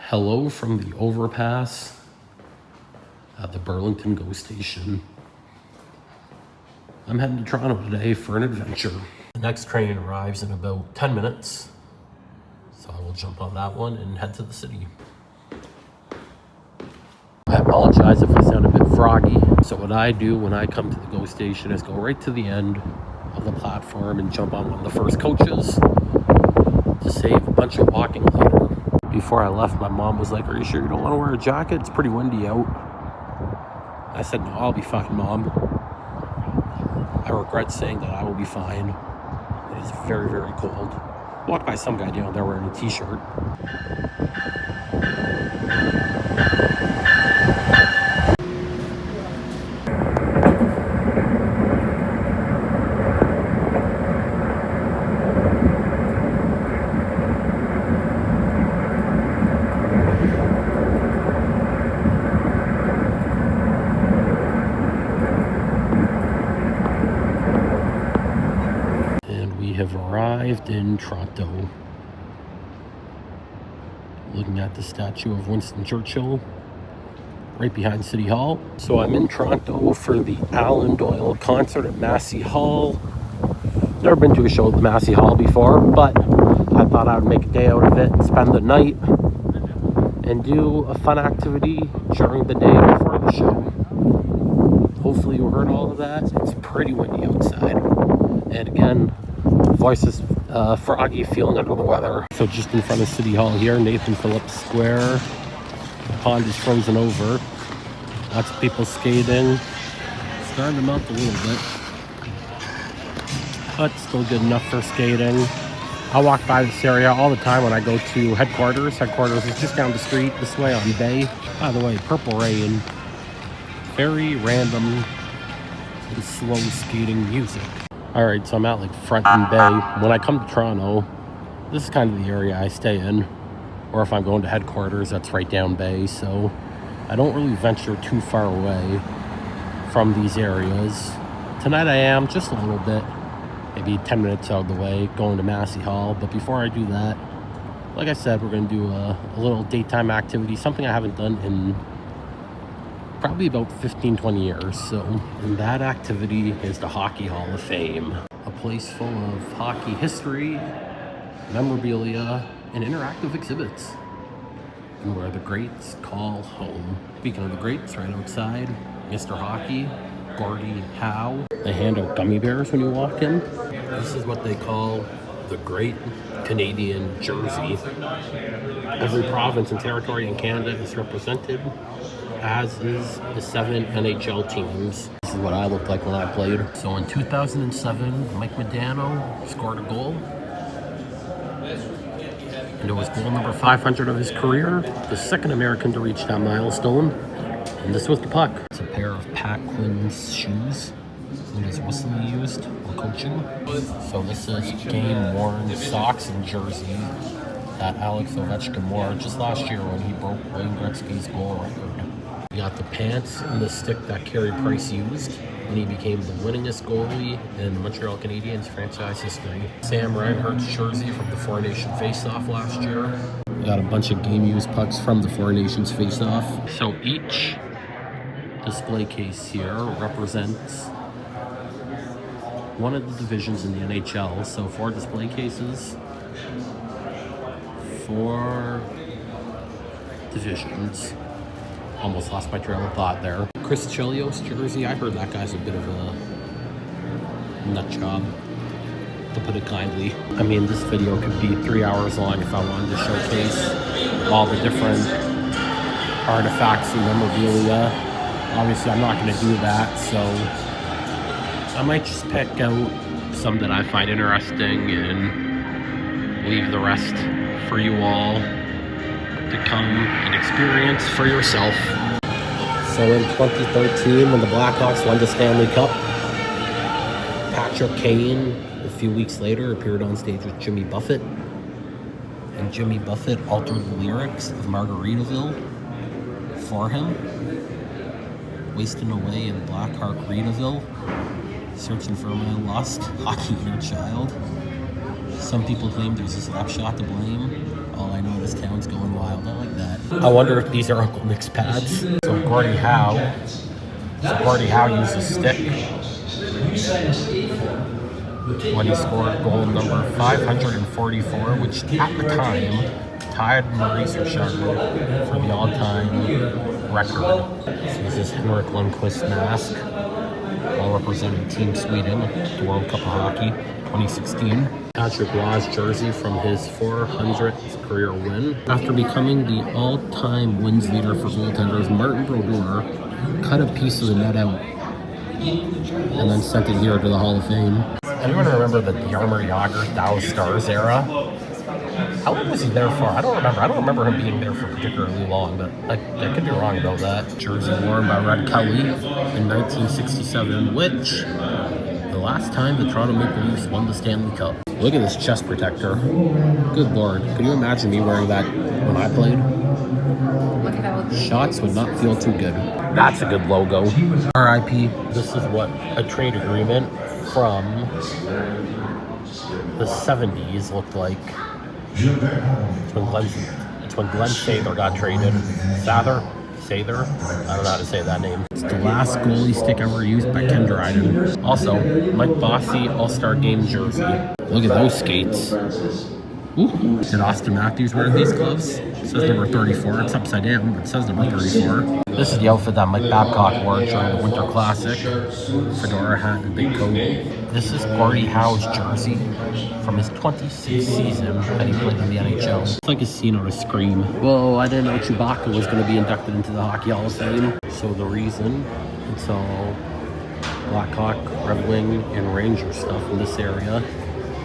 Hello from the overpass at the Burlington GO station. I'm heading to Toronto today for an adventure. The next train arrives in about 10 minutes, so I will jump on that one and head to the city. I apologize if I sound a bit froggy. So what I do when I come to the GO station is go right to the end of the platform and jump on one of the first coaches to save a bunch of walking later. Before I left, my mom was like, "Are you sure you don't want to wear a jacket? It's pretty windy out." I said, "No, I'll be fine, Mom." I regret saying that I will be fine. It is very, very cold. Walked by some guy down there wearing a t-shirt. Have arrived in Toronto. Looking at the statue of Winston Churchill right behind City Hall. So I'm in Toronto for the Alan Doyle concert at Massey Hall. Never been to a show at the Massey Hall before, but I thought I would make a day out of it, spend the night, and do a fun activity during the day before the show. Hopefully you heard all of that. It's pretty windy outside. And again, voice is froggy, feeling under the weather. So just in front of City Hall here, Nathan Phillips Square. The pond is frozen over. Lots of people skating. Starting to melt a little bit, but still good enough for skating. I walk by this area all the time when I go to headquarters. Headquarters is just down the street this way on Bay. By the way, Purple Rain. Very random and slow skating music. Alright, so I'm at like Front and Bay. When I come to Toronto, this is kind of the area I stay in. Or if I'm going to headquarters, that's right down Bay. So I don't really venture too far away from these areas. Tonight I am, just a little bit. Maybe 10 minutes out of the way, going to Massey Hall. But before I do that, like I said, we're going to do a little daytime activity. Something I haven't done in probably about 15-20 years. So, and that activity is the Hockey Hall of Fame, a place full of hockey history, memorabilia, and interactive exhibits, and where the greats call home. Speaking of the greats, right outside, Mr. Hockey, Gordie Howe. They hand out gummy bears when you walk in. This is what they call the Great Canadian Jersey. Every province and territory in Canada is represented, as is the 7 NHL teams. This is what I looked like when I played. So in 2007, Mike Modano scored a goal. And it was goal number 500 of his career, the second American to reach that milestone. And this was the puck. It's a pair of Pat Quinn's shoes when his whistle used while coaching. So this is game-worn socks and jersey that Alex Ovechkin wore just last year when he broke Wayne Gretzky's goal record. You got the pants and the stick that Carey Price used when he became the winningest goalie in Montreal Canadiens franchise history. Sam Reinhart's jersey from the Four Nations Faceoff last year. We got a bunch of game-used pucks from the Four Nations Faceoff. So each display case here represents one of the divisions in the NHL. So 4 display cases, 4 divisions. Almost lost my trail of thought there. Chris Chelios jersey, I heard that guy's a bit of a nut job, to put it kindly. I mean, this video could be 3 hours long if I wanted to showcase all the different artifacts and memorabilia. Obviously, I'm not going to do that, so I might just pick out some that I find interesting and leave the rest for you all to come and experience for yourself. So in 2013, when the Blackhawks won the Stanley Cup, Patrick Kane, a few weeks later, appeared on stage with Jimmy Buffett. And Jimmy Buffett altered the lyrics of Margaritaville for him. Wasting away in Blackheart-Reedaville, searching for my lost hockey inner child. Some people claim there's a slap shot to blame. All I know, this town's going wild. I like that. I wonder if these are Uncle Nick's pads. So Gordie Howe used a stick when he scored goal number 544, which at the time tied Maurice Richard for the all-time record. So this is Henrik Lundqvist mask, all representing Team Sweden at the World Cup of Hockey 2016. Patrick Roy's jersey from his 400th career win. After becoming the all-time wins leader for goaltenders, Martin Brodeur cut a piece of the net out and then sent it here to the Hall of Fame. Anyone remember the Jaromir Jagr Dallas Stars era? How long was he there for? I don't remember. I don't remember him being there for particularly long, but I could be wrong about that. Jersey worn by Red Kelly in 1967, which the last time the Toronto Maple Leafs won the Stanley Cup. Look at this chest protector. Good Lord. Could you imagine me wearing that when I played? Shots would not feel too good. That's a good logo. RIP. This is what a trade agreement from the 70s looked like. It's when Glenn Sather got traded. Sather? I don't know how to say that name. It's the last goalie stick ever used by Ken Dryden. Also, Mike Bossy All-Star Game jersey. Look at those skates. Ooh. Did Austin Matthews wear these gloves? It says number 34. It's upside down, but it says number 34. This is the outfit that Mike Babcock wore during the Winter Classic. Fedora hat and big coat. This is Gordie Howe's jersey from his 26th season that he played in the NHL. It's like a scene out of Scream. Whoa, I didn't know Chewbacca was going to be inducted into the Hockey Hall of Fame. So the reason it's all Blackhawk, Red Wing, and Ranger stuff in this area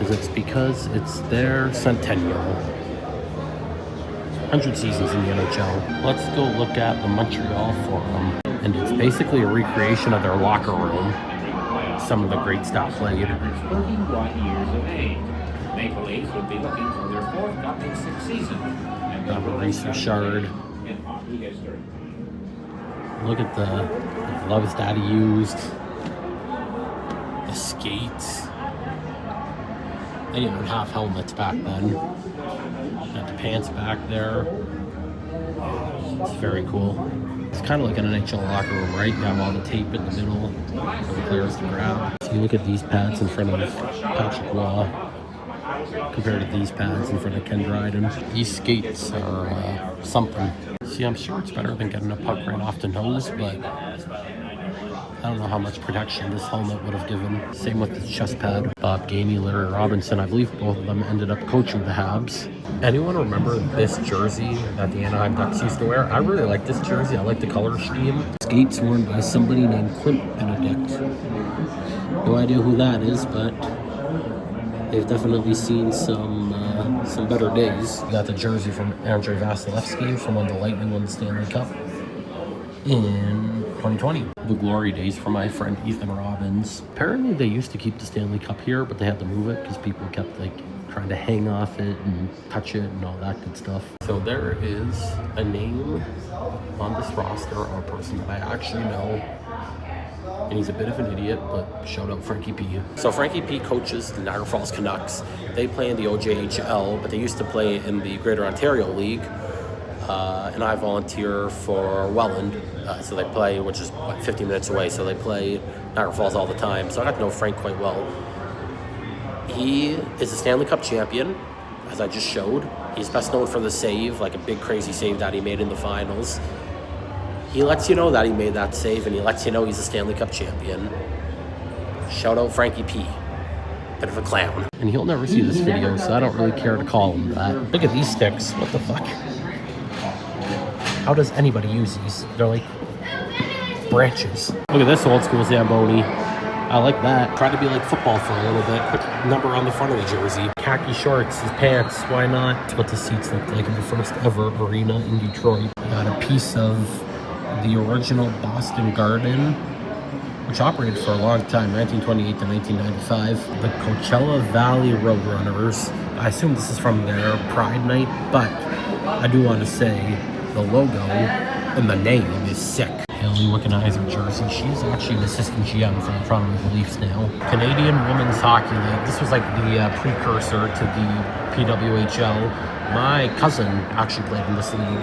is it's because it's their centennial. 100 seasons in the NHL. Let's go look at the Montreal Forum. And it's basically a recreation of their locker room. Some of the great stuff played. 31 years of age. Maple Leafs would be looking for their forthcoming sixth season. Maurice Richard. Look at the gloves that he used. The skates. They didn't even have helmets back then. Got the pants back there. It's very cool. It's kind of like an NHL locker room, right? You have all the tape in the middle for the players to grab. So you look at these pads in front of Patrick Roy compared to these pads in front of Ken Dryden. These skates are something. See, I'm sure it's better than getting a puck right off the nose, but I don't know how much protection this helmet would have given. Same with the chest pad. Bob Gainey, Larry Robinson, I believe both of them ended up coaching the Habs. Anyone remember this jersey that the Anaheim Ducks used to wear? I really like this jersey. I like the color scheme. Skates worn by somebody named Clint Benedict. No idea who that is, but they've definitely seen some better days. We got the jersey from Andrei Vasilevsky from when the Lightning won the Stanley Cup in 2020. The glory days for my friend Ethan Robbins. Apparently they used to keep the Stanley Cup here, but they had to move it because people kept trying to hang off it and touch it and all that good stuff. So there is a name on this roster or a person that I actually know, and he's a bit of an idiot, but shout out Frankie P. So Frankie P coaches the Niagara Falls Canucks. They play in the OJHL, but they used to play in the Greater Ontario League. And I volunteer for Welland, so they play, which is 15 minutes away, so they play Niagara Falls all the time. So I got to know Frank quite well. He is a Stanley Cup champion, as I just showed. He's best known for the save, like a big crazy save that he made in the finals. He lets you know that he made that save, and he lets you know he's a Stanley Cup champion. Shout out Frankie P. Bit of a clown. And he'll never see this video, so I don't really care to call him that. Look at these sticks. What the fuck? How does anybody use these? They're like branches. Look at this old school Zamboni. I like that. Try to be like football for a little bit. Put the number on the front of the jersey. Khaki shorts, his pants, why not? That's what the seats looked like in the first ever arena in Detroit. Got a piece of the original Boston Garden, which operated for a long time, 1928 to 1995. The Coachella Valley Roadrunners. I assume this is from their Pride Night, but I do want to say the logo and the name is sick. Haley Wickenheiser jersey. She's actually an assistant GM for the Toronto Maple Leafs now. Canadian Women's Hockey League. This was like the precursor to the PWHL. My cousin actually played in this league.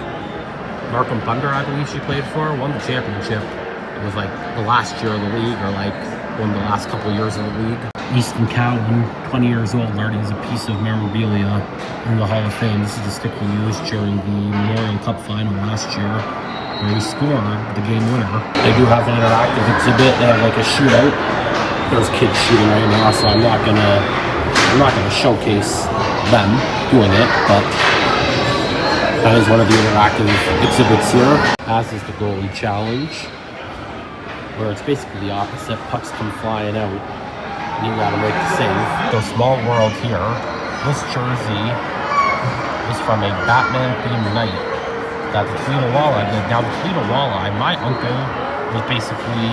Markham Thunder, I believe she played for, won the championship. It was like the last year of the league, or like one of the last couple of years of the league. Easton Cowan, 20 years old, already has a piece of memorabilia in the Hall of Fame. This is the stick he used during the Memorial Cup final last year, where he scored the game winner. They do have an interactive exhibit. They have like a shootout. There's kids shooting right now, so I'm not gonna showcase them doing it, but that is one of the interactive exhibits here. As is the goalie challenge, where it's basically the opposite. Pucks come flying out, and you gotta make the save. So small world here. This jersey is from a Batman-themed night that the Toledo Walleye did. Now the Toledo Walleye, my uncle was basically,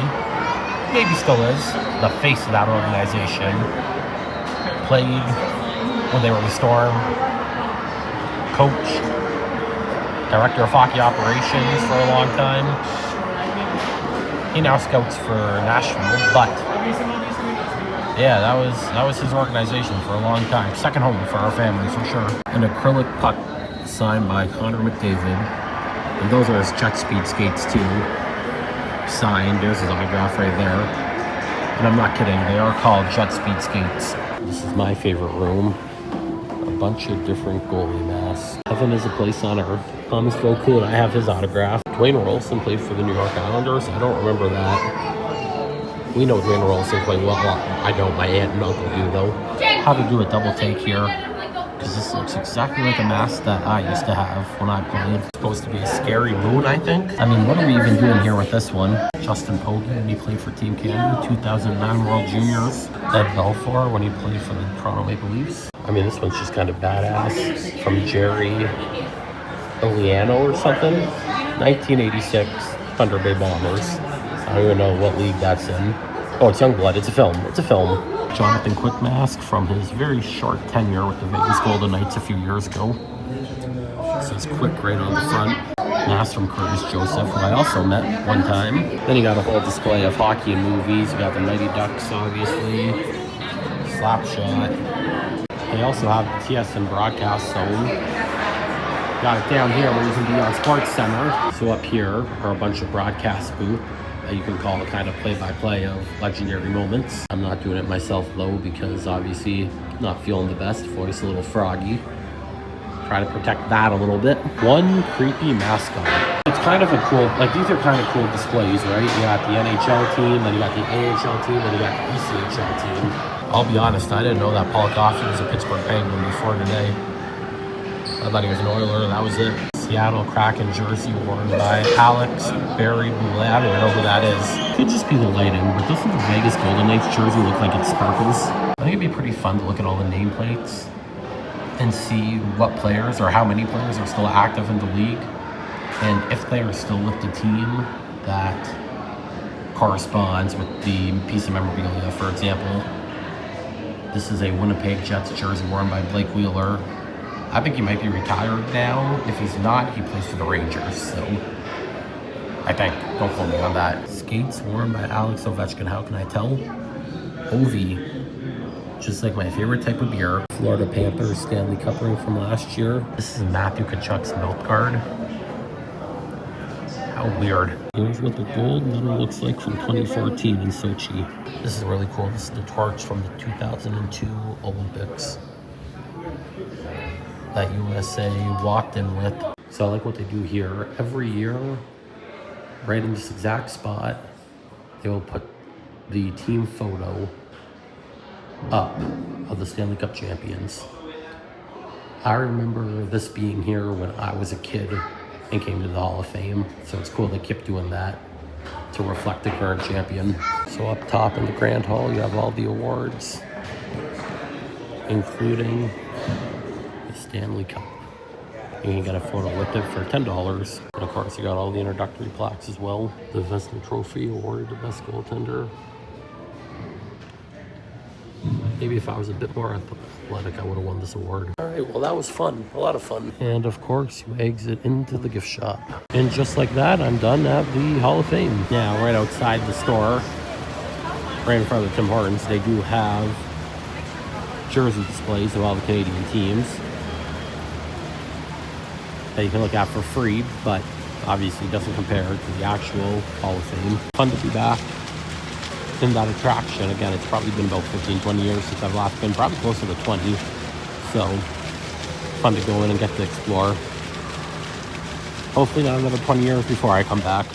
maybe still is, the face of that organization. Played when they were the Storm, coach, director of hockey operations for a long time. He now scouts for Nashville, but yeah, that was his organization for a long time. Second home for our family for sure. An acrylic puck signed by Connor McDavid, and those are his Jet Speed skates too. Signed. There's his autograph right there. And I'm not kidding, they are called Jet Speed skates. This is my favorite room. A bunch of different goalie masks. Heaven is a place on earth. Thomas Vokoun, I have his autograph. Dwayne Rolson played for the New York Islanders. I don't remember that. We know Dwayne Rolson played well. I don't. My aunt and uncle do, though. How to do a double take here, because this looks exactly like a mask that I used to have when I played. It's supposed to be a scary moon, I think. I mean, what are we even doing here with this one? Justin Pogge, when he played for Team Canada, 2009 World Juniors. Ed Belfour, when he played for the Toronto Maple Leafs. I mean, this one's just kind of badass. From Jerry Eliano or something. 1986 Thunder Bay Bombers. I don't even know what league that's in. Oh, it's Youngblood. It's a film. It's a film. Jonathan Quick mask from his very short tenure with the Vegas Golden Knights a few years ago. It says Quick right on the front. Mask from Curtis Joseph, who I also met one time. Then you got a whole display of hockey and movies. You got the Mighty Ducks, obviously. Slapshot. They also have the TSN broadcast zone. Got it down here where you can be on Sports Center. So up here are a bunch of broadcast booths that you can call a kind of play-by-play of legendary moments. I'm not doing it myself though, because obviously not feeling the best, voice a little froggy. Try to protect that a little bit. One creepy mascot. It's kind of a cool, like these are kind of cool displays, right? You got the NHL team, then you got the AHL team, then you got the ECHL team. I'll be honest, I didn't know that Paul Coffey was a Pittsburgh Penguin before today. I thought he was an Oiler, that was it. Seattle Kraken jersey worn by Alex Barry Boulet. I don't even know who that is. Could just be the lighting, but doesn't the Vegas Golden Knights jersey look like it sparkles? I think it'd be pretty fun to look at all the nameplates and see what players or how many players are still active in the league, and if they are still with the team that corresponds with the piece of memorabilia. For example, this is a Winnipeg Jets jersey worn by Blake Wheeler. I think he might be retired now. If he's not, he plays for the Rangers, so I think. Don't quote me on that. Skates worn by Alex Ovechkin. How can I tell? Ovi. Just like my favorite type of beer. Florida Panthers Stanley Cup ring from last year. This is Matthew Tkachuk's milk card. How weird. Here's what the gold medal looks like from 2014 in Sochi. This is really cool. This is the torch from the 2002 Olympics that USA walked in with. So I like what they do here. Every year, right in this exact spot, they will put the team photo up of the Stanley Cup champions. I remember this being here when I was a kid and came to the Hall of Fame. So it's cool they keep doing that to reflect the current champion. So up top in the Grand Hall, you have all the awards, including the Stanley Cup. You can get a photo with it for $10. And of course, you got all the introductory plaques as well. The Vezina Trophy awarded to best goaltender. Maybe if I was a bit more athletic, I would have won this award. All right, well, that was fun. A lot of fun. And of course, you exit into the gift shop. And just like that, I'm done at the Hall of Fame. Now, right outside the store, right in front of the Tim Hortons, they do have jersey displays of all the Canadian teams. that you can look at for free, but obviously doesn't compare to the actual Hall of Fame. Fun to be back in that attraction. Again, it's probably been about 15, 20 years since I've last been, probably closer to 20. So fun to go in and get to explore. Hopefully not another 20 years before I come back.